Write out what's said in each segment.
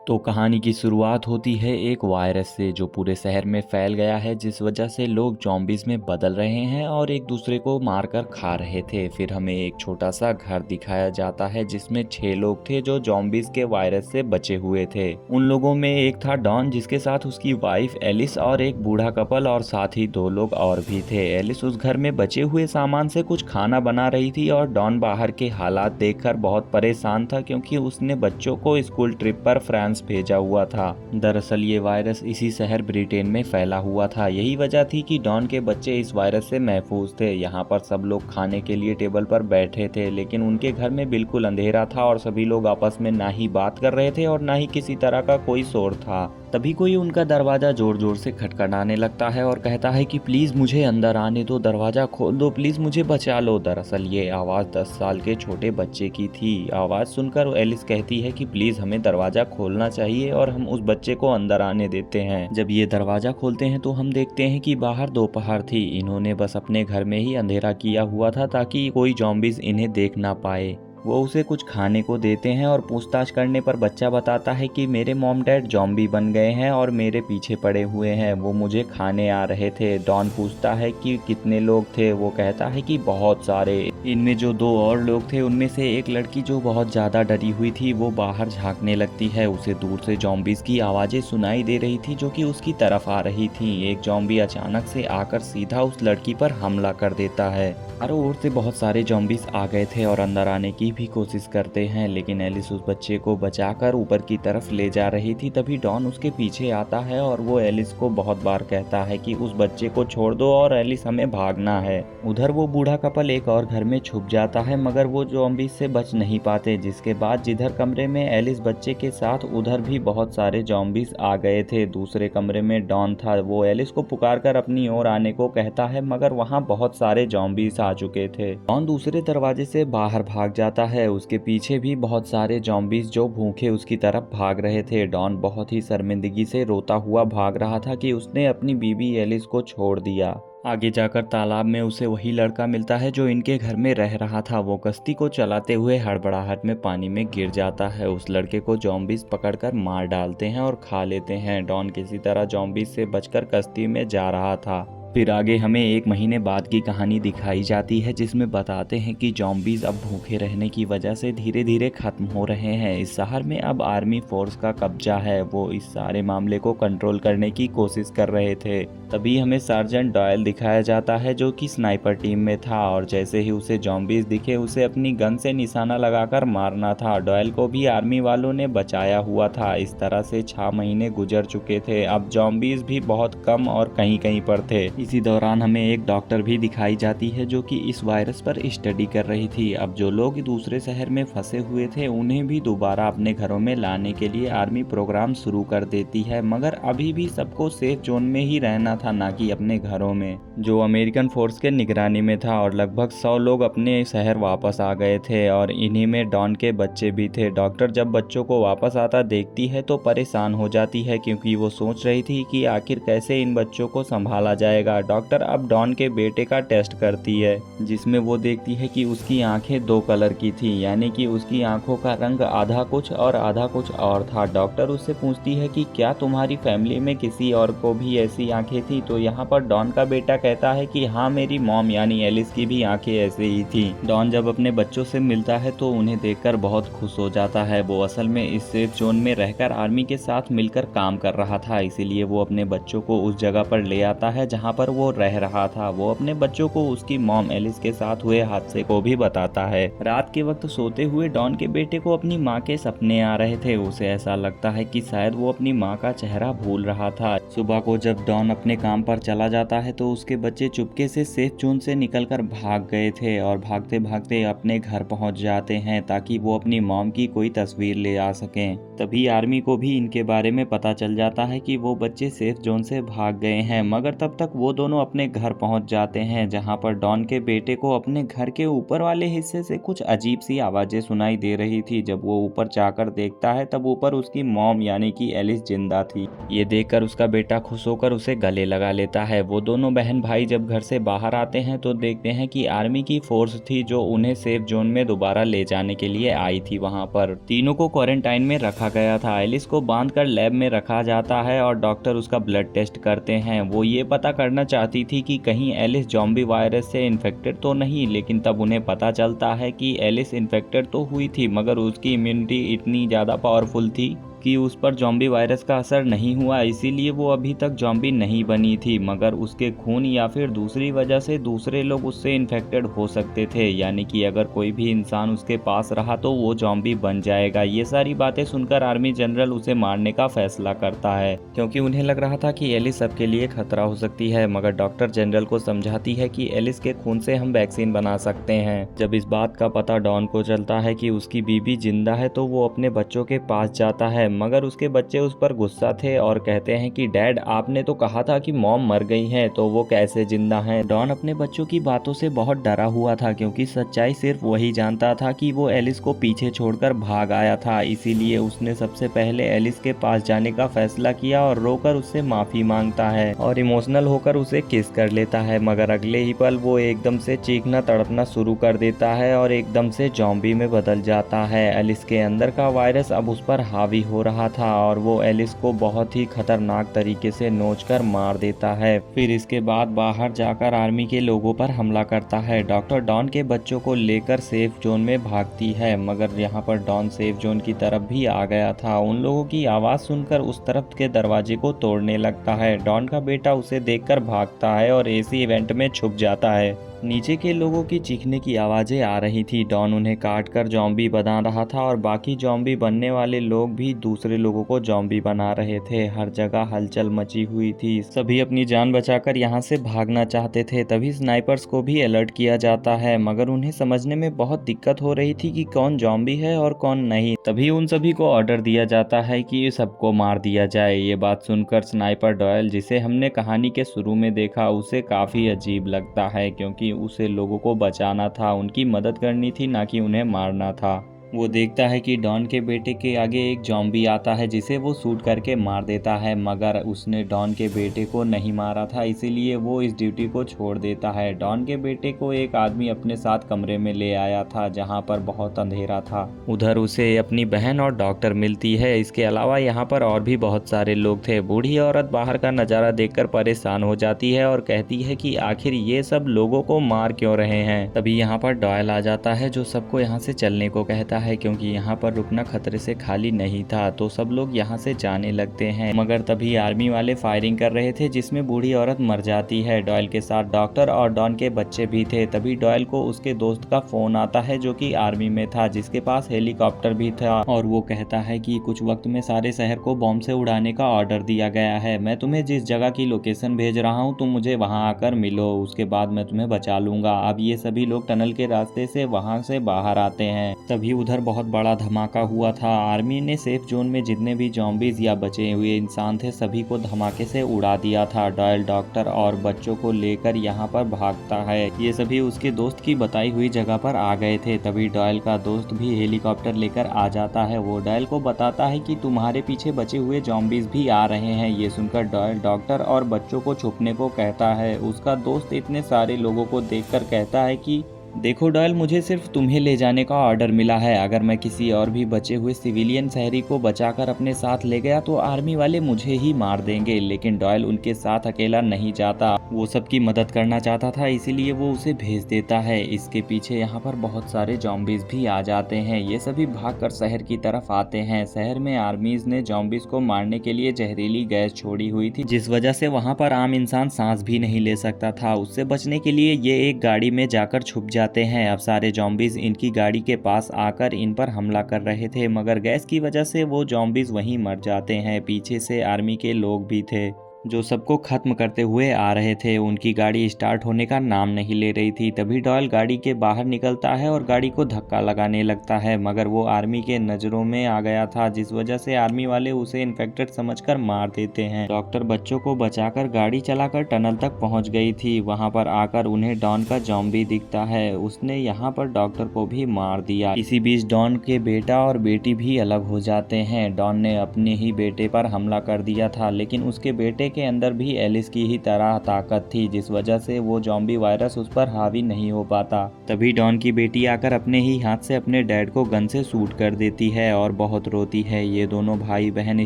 तो कहानी की शुरुआत होती है एक वायरस से जो पूरे शहर में फैल गया है, जिस वजह से लोग ज़ॉम्बीज़ में बदल रहे हैं और एक दूसरे को मारकर खा रहे थे। फिर हमें एक छोटा सा घर दिखाया जाता है जिसमें 6 लोग थे जो ज़ॉम्बीज़ के वायरस से बचे हुए थे। उन लोगों में एक था डॉन, जिसके साथ उसकी वाइफ एलिस और एक बूढ़ा कपल, और साथ ही 2 लोग और भी थे। एलिस उस घर में बचे हुए सामान से कुछ खाना बना रही थी और डॉन बाहर के हालात देखकर बहुत परेशान था, क्योंकि उसने बच्चों को स्कूल ट्रिप पर फ्रांस भेजा हुआ था। दरअसल ये वायरस इसी शहर ब्रिटेन में फैला हुआ था। यही वजह थी कि डॉन के बच्चे इस वायरस से महफूज थे। यहाँ पर सब लोग खाने के लिए टेबल पर बैठे थे, लेकिन उनके घर में बिल्कुल अंधेरा था और सभी लोग आपस में ना ही बात कर रहे थे और ना ही किसी तरह का कोई शोर था। तभी कोई उनका दरवाजा जोर जोर से खटखटाने लगता है और कहता है कि प्लीज मुझे अंदर आने दो, दरवाजा खोल दो, प्लीज मुझे बचा लो। दरअसल ये आवाज 10 साल के छोटे बच्चे की थी। आवाज सुनकर एलिस कहती है कि प्लीज हमें दरवाजा खोलना चाहिए और हम उस बच्चे को अंदर आने देते हैं। जब ये दरवाजा खोलते हैं तो हम देखते हैं कि बाहर दोपहर थी। इन्होंने बस अपने घर में ही अंधेरा किया हुआ था ताकि कोई ज़ॉम्बीज़ इन्हें देख ना पाए। वो उसे कुछ खाने को देते हैं और पूछताछ करने पर बच्चा बताता है कि मेरे मॉम डैड ज़ॉम्बी बन गए हैं और मेरे पीछे पड़े हुए हैं, वो मुझे खाने आ रहे थे। डॉन पूछता है कि कितने लोग थे। वो कहता है कि बहुत सारे। इनमें जो 2 और लोग थे उनमें से एक लड़की जो बहुत ज़्यादा डरी हुई थी वो बाहर झांकने लगती है। उसे दूर से ज़ॉम्बीज़ की आवाज़ें सुनाई दे रही थी जो कि उसकी तरफ आ रही थी। एक ज़ॉम्बी अचानक से आकर सीधा उस लड़की पर हमला कर देता है। चारों ओर से बहुत सारे ज़ॉम्बीज़ आ गए थे और अंदर आने की भी कोशिश करते हैं, लेकिन एलिस उस बच्चे को बचाकर ऊपर की तरफ ले जा रही थी। तभी डॉन उसके पीछे आता है और वो एलिस को बहुत बार कहता है कि उस बच्चे को छोड़ दो और एलिस हमें भागना है। उधर वो बूढ़ा कपल एक और घर में छुप जाता है, मगर वो ज़ॉम्बीज़ से बच नहीं पाते। जिसके बाद जिधर कमरे में एलिस बच्चे के साथ, उधर भी बहुत सारे ज़ॉम्बीज़ आ गए थे। दूसरे कमरे में डॉन था। वो एलिस को पुकार कर अपनी ओर आने को कहता है, मगर वहाँ बहुत सारे ज़ॉम्बीज़ आ चुके थे। डॉन दूसरे दरवाजे से बाहर भाग जाता है। उसके पीछे भी बहुत सारे ज़ॉम्बीज़ जो भूखे उसकी तरफ भाग रहे थे। डॉन बहुत ही शर्मिंदगी से रोता हुआ भाग रहा था कि उसने अपनी बीवी एलिस को छोड़ दिया। आगे जाकर तालाब में उसे वही लड़का मिलता है जो इनके घर में रह रहा था। वो कश्ती को चलाते हुए हड़बड़ाहट में पानी में गिर जाता है। उस लड़के को ज़ॉम्बीज़ पकड़कर मार डालते हैं और खा लेते हैं। डॉन किसी तरह ज़ॉम्बीज़ से बचकर कश्ती में जा रहा था। फिर आगे हमें 1 महीने बाद की कहानी दिखाई जाती है, जिसमें बताते हैं कि ज़ॉम्बीज़ अब भूखे रहने की वजह से धीरे धीरे खत्म हो रहे हैं। इस शहर में अब आर्मी फोर्स का कब्जा है। वो इस सारे मामले को कंट्रोल करने की कोशिश कर रहे थे। तभी हमें सार्जेंट डॉयल दिखाया जाता है जो कि स्नाइपर टीम में था, और जैसे ही उसे ज़ॉम्बीज़ दिखे उसे अपनी गन से निशाना लगाकर मारना था। डॉयल को भी आर्मी वालों ने बचाया हुआ था। इस तरह से 6 महीने गुजर चुके थे। अब ज़ॉम्बीज़ भी बहुत कम और कहीं कहीं पर थे। इसी दौरान हमें एक डॉक्टर भी दिखाई जाती है जो कि इस वायरस पर स्टडी कर रही थी। अब जो लोग दूसरे शहर में फंसे हुए थे उन्हें भी दोबारा अपने घरों में लाने के लिए आर्मी प्रोग्राम शुरू कर देती है, मगर अभी भी सबको सेफ जोन में ही रहना था, ना कि अपने घरों में, जो अमेरिकन फोर्स के निगरानी में था। और लगभग 100 लोग अपने शहर वापस आ गए थे और इन्हीं में डॉन के बच्चे भी थे। डॉक्टर जब बच्चों को वापस आता देखती है तो परेशान हो जाती है, क्योंकि वो सोच रही थी कि आखिर कैसे इन बच्चों को संभाला जाएगा। डॉक्टर अब डॉन के बेटे का टेस्ट करती है, जिसमें वो देखती है कि उसकी आंखें 2 कलर की थी, यानी कि उसकी आंखों का रंग आधा कुछ और आधा कुछ और था। डॉक्टर उससे पूछती है कि क्या तुम्हारी फैमिली में किसी और को भी ऐसी आंखें थी? तो यहाँ पर डॉन का बेटा कहता है कि हाँ, मेरी मॉम यानी एलिस की भी आंखें ऐसे ही थी। डॉन जब अपने बच्चों से मिलता है तो उन्हें देखकर बहुत खुश हो जाता है। वो असल में इस सेफ जोन में रहकर आर्मी के साथ मिलकर काम कर रहा था, इसीलिए वो अपने बच्चों को उस जगह पर ले आता है जहाँ पर वो रह रहा था। वो अपने बच्चों को उसकी मॉम एलिस के साथ हुए हादसे को भी बताता है। रात के वक्त सोते हुए डॉन के बेटे को अपनी माँ के सपने आ रहे थे। उसे ऐसा लगता है कि शायद वो अपनी माँ का चेहरा भूल रहा था। सुबह को जब डॉन अपने काम पर चला जाता है तो उसके बच्चे चुपके से सेफ जोन से निकलकर भाग गए थे और भागते भागते अपने घर पहुंच जाते हैं ताकि वो अपनी मॉम की कोई तस्वीर ले आ सकें। तभी आर्मी को भी इनके बारे में पता चल जाता है कि वो बच्चे सेफ जोन से भाग गए हैं, मगर तब तक वो दोनों अपने घर पहुंच जाते हैं, जहां पर डॉन के बेटे को अपने घर के ऊपर वाले हिस्से से कुछ अजीब सी आवाजें सुनाई दे रही थी। जब वो ऊपर जाकर देखता है तब ऊपर उसकी मॉम यानी कि एलिस जिंदा थी। ये देखकर उसका बेटा खुश होकर उसे गले गले लगा लेता है। वो दोनों बहन भाई जब घर से बाहर आते हैं तो देखते हैं कि आर्मी की फोर्स थी जो उन्हें सेफ जोन में दोबारा ले जाने के लिए आई थी। वहाँ पर तीनों को क्वारंटाइन में रखा गया था। एलिस को बांधकर लैब में रखा जाता है और डॉक्टर उसका ब्लड टेस्ट करते हैं। वो ये पता करना चाहती थी कि कहीं एलिस ज़ॉम्बी वायरस से इन्फेक्टेड तो नहीं, लेकिन तब उन्हें पता चलता है कि एलिस इन्फेक्टेड तो हुई थी मगर उसकी इम्यूनिटी इतनी ज़्यादा पावरफुल थी कि उस पर ज़ॉम्बी वायरस का असर नहीं हुआ, इसीलिए वो अभी तक ज़ॉम्बी नहीं बनी थी। मगर उसके खून या फिर दूसरी वजह से दूसरे लोग उससे इन्फेक्टेड हो सकते थे, यानी कि अगर कोई भी इंसान उसके पास रहा तो वो ज़ॉम्बी बन जाएगा। ये सारी बातें सुनकर आर्मी जनरल उसे मारने का फैसला करता है, क्योंकि उन्हें लग रहा था कि एलिस सबके लिए खतरा हो सकती है। मगर डॉक्टर जनरल को समझाती है कि एलिस के खून से हम वैक्सीन बना सकते हैं। जब इस बात का पता डॉन को चलता है कि उसकी बीबी जिंदा है तो वो अपने बच्चों के पास जाता है, मगर उसके बच्चे उस पर गुस्सा थे और कहते हैं कि डैड, आपने तो कहा था कि मॉम मर गई हैं, तो वो कैसे जिंदा हैं। डॉन अपने बच्चों की बातों से बहुत डरा हुआ था, क्योंकि सच्चाई सिर्फ वही जानता था कि वो एलिस को पीछे छोड़कर भाग आया था। इसीलिए उसने सबसे पहले एलिस के पास जाने का फैसला किया और रोकर उससे माफी मांगता है और इमोशनल होकर उसे किस कर लेता है। मगर अगले ही पल वो एकदम से चीखना तड़पना शुरू कर देता है और एकदम से ज़ॉम्बी में बदल जाता है। एलिस के अंदर का वायरस अब उस पर हावी हो रहा था और वो एलिस को बहुत ही खतरनाक तरीके से नोचकर मार देता है। फिर इसके बाद बाहर जाकर आर्मी के लोगों पर हमला करता है। डॉक्टर डॉन के बच्चों को लेकर सेफ जोन में भागती है, मगर यहाँ पर डॉन सेफ जोन की तरफ भी आ गया था। उन लोगों की आवाज़ सुनकर उस तरफ के दरवाजे को तोड़ने लगता है। डॉन का बेटा उसे देखकर भागता है और एसी इवेंट में छुप जाता है। नीचे के लोगों की चीखने की आवाज़ें आ रही थी। डॉन उन्हें काट कर ज़ॉम्बी बना रहा था और बाकी ज़ॉम्बी बनने वाले लोग भी दूसरे लोगों को ज़ॉम्बी बना रहे थे। हर जगह हलचल मची हुई थी। सभी अपनी जान बचाकर यहाँ से भागना चाहते थे। तभी स्नाइपर्स को भी अलर्ट किया जाता है, मगर उन्हें समझने में बहुत दिक्कत हो रही थी कि कौन ज़ॉम्बी है और कौन नहीं। तभी उन सभी को ऑर्डर दिया जाता है कि सबको मार दिया जाए। ये बात सुनकर स्नाइपर डॉयल, जिसे हमने कहानी के शुरू में देखा, उसे काफ़ी अजीब लगता है, क्योंकि उसे लोगों को बचाना था, उनकी मदद करनी थी, ना कि उन्हें मारना था। वो देखता है कि डॉन के बेटे के आगे एक ज़ॉम्बी आता है जिसे वो शूट करके मार देता है, मगर उसने डॉन के बेटे को नहीं मारा था, इसीलिए वो इस ड्यूटी को छोड़ देता है। डॉन के बेटे को एक आदमी अपने साथ कमरे में ले आया था जहाँ पर बहुत अंधेरा था। उधर उसे अपनी बहन और डॉक्टर मिलती है। इसके अलावा यहाँ पर और भी बहुत सारे लोग थे। बूढ़ी औरत बाहर का नज़ारा देखकर परेशान हो जाती है और कहती है कि आखिर ये सब लोगों को मार क्यों रहे हैं। तभी यहाँ पर डॉयल आ जाता है जो सबको यहाँ से चलने को कहता है, क्योंकि यहाँ पर रुकना खतरे से खाली नहीं था। तो सब लोग यहाँ से जाने लगते हैं, मगर तभी आर्मी वाले फायरिंग कर रहे थे जिसमें बूढ़ी औरत मर जाती है। डॉयल के साथ डॉक्टर और डॉन के बच्चे भी थे। तभी डॉयल को उसके दोस्त का फोन आता है जो कि आर्मी में था, जिसके पास हेलीकॉप्टर भी था, और वो कहता है कि कुछ वक्त में सारे शहर को बॉम्ब से उड़ाने का ऑर्डर दिया गया है। मैं तुम्हें जिस जगह की लोकेशन भेज रहा हूँ तुम मुझे वहाँ आकर मिलो, उसके बाद मैं तुम्हें बचा लूंगा। अब ये सभी लोग टनल के रास्ते से वहाँ से बाहर आते हैं। तभी उधर बहुत बड़ा धमाका हुआ था। आर्मी ने सेफ जोन में जितने भी ज़ॉम्बीज या बचे हुए इंसान थे सभी को धमाके से उड़ा दिया था। डॉयल डॉक्टर और बच्चों को लेकर यहाँ पर भागता है। ये सभी उसके दोस्त की बताई हुई जगह पर आ गए थे। तभी डॉयल का दोस्त भी हेलीकॉप्टर लेकर आ जाता है। वो डॉयल को बताता है कि तुम्हारे पीछे बचे हुए ज़ॉम्बीज भी आ रहे हैं। ये सुनकर डॉयल डॉक्टर और बच्चों को छुपने को कहता है। उसका दोस्त इतने सारे लोगों को देखकर कहता है कि देखो डॉयल, मुझे सिर्फ तुम्हें ले जाने का ऑर्डर मिला है। अगर मैं किसी और भी बचे हुए सिविलियन शहरी को बचाकर अपने साथ ले गया तो आर्मी वाले मुझे ही मार देंगे। लेकिन डॉयल उनके साथ अकेला नहीं जाता, वो सबकी मदद करना चाहता था, इसीलिए वो उसे भेज देता है। इसके पीछे यहाँ पर बहुत सारे ज़ॉम्बीज भी आ जाते हैं। ये सभी भागकर शहर की तरफ आते हैं। शहर में आर्मीज ने ज़ॉम्बीज को मारने के लिए जहरीली गैस छोड़ी हुई थी, जिस वजह से वहाँ पर आम इंसान सांस भी नहीं ले सकता था। उससे बचने के लिए ये एक गाड़ी में जाकर छुप जाते हैं। अब सारे ज़ॉम्बीज इनकी गाड़ी के पास आकर इन पर हमला कर रहे थे, मगर गैस की वजह से वो ज़ॉम्बीज वहीं मर जाते हैं। पीछे से आर्मी के लोग भी थे जो सबको खत्म करते हुए आ रहे थे। उनकी गाड़ी स्टार्ट होने का नाम नहीं ले रही थी। तभी डॉयल गाड़ी के बाहर निकलता है और गाड़ी को धक्का लगाने लगता है, मगर वो आर्मी के नज़रों में आ गया था, जिस वजह से आर्मी वाले उसे इन्फेक्टेड समझकर मार देते हैं। डॉक्टर बच्चों को बचाकर गाड़ी चलाकर टनल तक पहुंच गई थी। वहां पर आकर उन्हें डॉन का ज़ॉम्बी दिखता है। उसने यहाँ पर डॉक्टर को भी मार दिया। इसी बीच डॉन के बेटा और बेटी भी अलग हो जाते हैं। डॉन ने अपने ही बेटे पर हमला कर दिया था, लेकिन उसके बेटे के अंदर भी एलिस की ही तरह ताकत थी, जिस वजह से वो जॉम्बी वायरस उस पर हावी नहीं हो पाता। तभी डॉन की बेटी आकर अपने ही हाथ से अपने डैड को गन से शूट कर देती है और बहुत रोती है। ये दोनों भाई बहन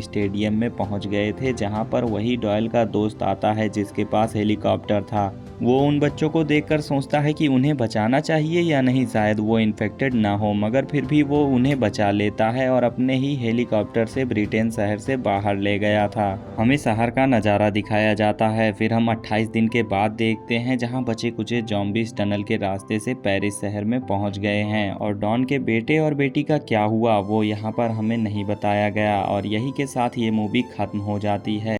स्टेडियम में पहुंच गए थे, जहां पर वही डॉयल का दोस्त आता है जिसके पास हेलीकॉप्टर था। वो उन बच्चों को देखकर सोचता है कि उन्हें बचाना चाहिए या नहीं, शायद वो इन्फेक्टेड ना हो, मगर फिर भी वो उन्हें बचा लेता है और अपने ही हेलीकॉप्टर से ब्रिटेन शहर से बाहर ले गया था। हमें शहर का नज़ारा दिखाया जाता है। फिर हम 28 दिन के बाद देखते हैं, जहां बचे कुचे जॉम्बीज टनल के रास्ते से पेरिस शहर में पहुंच गए हैं और डॉन के बेटे और बेटी का क्या हुआ वो यहाँ पर हमें नहीं बताया गया। और यही के साथ ये मूवी खत्म हो जाती है।